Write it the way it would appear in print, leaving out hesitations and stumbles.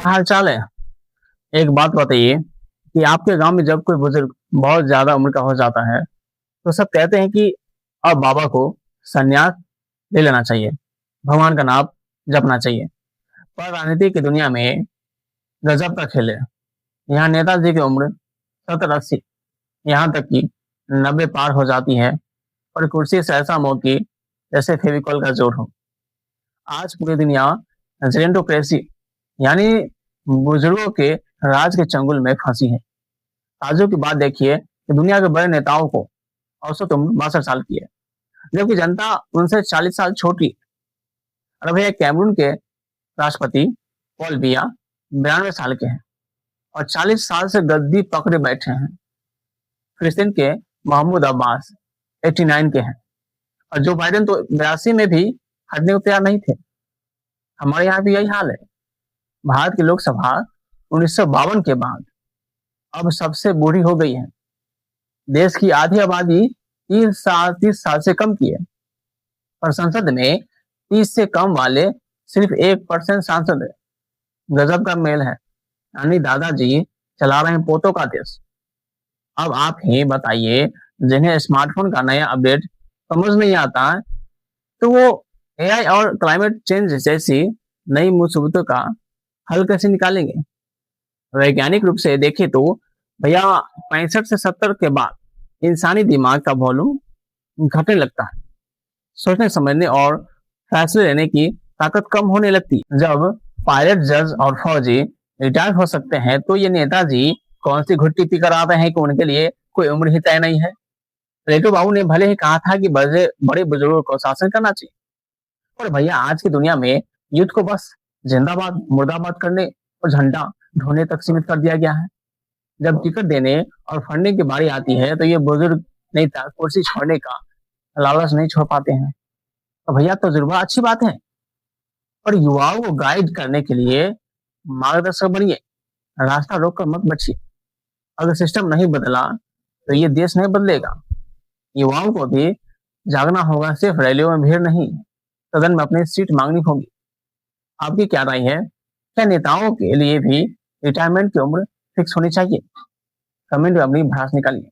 हाल चाल है। एक बात बताइए कि आपके गांव में जब कोई बुजुर्ग बहुत ज्यादा उम्र का हो जाता है तो सब कहते हैं कि अब बाबा को संन्यास ले लेना चाहिए, भगवान का नाम जपना चाहिए। पर राजनीति की दुनिया में गजब का खेल है। यहाँ नेताजी की उम्र 70-80, यहाँ तक कि 90 पार हो जाती है, और कुर्सी से ऐसा मौकी जैसे फेविकॉल का जोर हो। आज पूरी दुनिया जेरेंटोक्रेसी यानी बुजुर्गों के राज के चंगुल में फंसी है। ताज्जुब की बात देखिए कि दुनिया के बड़े नेताओं को औसत उम्र 62 साल की है, जबकि जनता उनसे 40 साल छोटी है। और भैया कैमरून के राष्ट्रपति पॉल बिया 92 साल के हैं और 40 साल से गद्दी पकड़े बैठे हैं। फिलिस्तीन के महमूद अब्बास 89 के हैं और जो बाइडेन तो 82 में भी हटने को तैयार नहीं थे। हमारे यहाँ भी यही हाल है। भारत की लोकसभा 1952 के बाद अब सबसे बूढ़ी हो गई है। देश की आधी आबादी 30 साल से कम की है, और संसद में 30 से कम वाले सिर्फ 1% सांसद है। गजब का मेल है, यानी दादाजी चला रहे हैं पोतों का देश। अब आप ही बताइए, जिन्हें स्मार्टफोन का नया अपडेट समझ नहीं आता तो वो एआई और क्लाइमेट चेंज जैसी नई मुसीबतों का हल कैसे निकालेंगे? वैज्ञानिक रूप से देखें तो भैया 65 से 70 के बाद इंसानी दिमाग का वॉल्यूम घटने लगता है। सोचने समझने और फैसले लेने की ताकत कम होने लगती है। जब पायलट, जज और फौजी रिटायर हो सकते हैं तो ये नेताजी कौन सी घुट्टी पी कर आते हैं कि उनके लिए कोई उम्र ही तय नहीं है। प्लेटो बाबू ने भले ही कहा था कि बड़े बड़े बुजुर्गों को शासन करना चाहिए, पर भैया आज की दुनिया में युद्ध को बस जिंदाबाद मुर्दाबाद करने और झंडा ढोने तक सीमित कर दिया गया है। जब टिकट देने और फंडिंग की बारी आती है तो ये बुजुर्ग नेता कुर्सी छोड़ने का लालच नहीं छोड़ पाते हैं। तो भैया तजुर्बा अच्छी बात है, पर युवाओं को गाइड करने के लिए मार्गदर्शक बनिए, रास्ता रोक कर मत बचिए। अगर सिस्टम नहीं बदला तो ये देश नहीं बदलेगा। युवाओं को भी जागना होगा, सिर्फ रैलियों में भीड़ नहीं, सदन में अपनी सीट मांगनी होगी। आपकी क्या राय है? क्या नेताओं के लिए भी रिटायरमेंट की उम्र फिक्स होनी चाहिए? कमेंट में अपनी भड़ास निकालिए।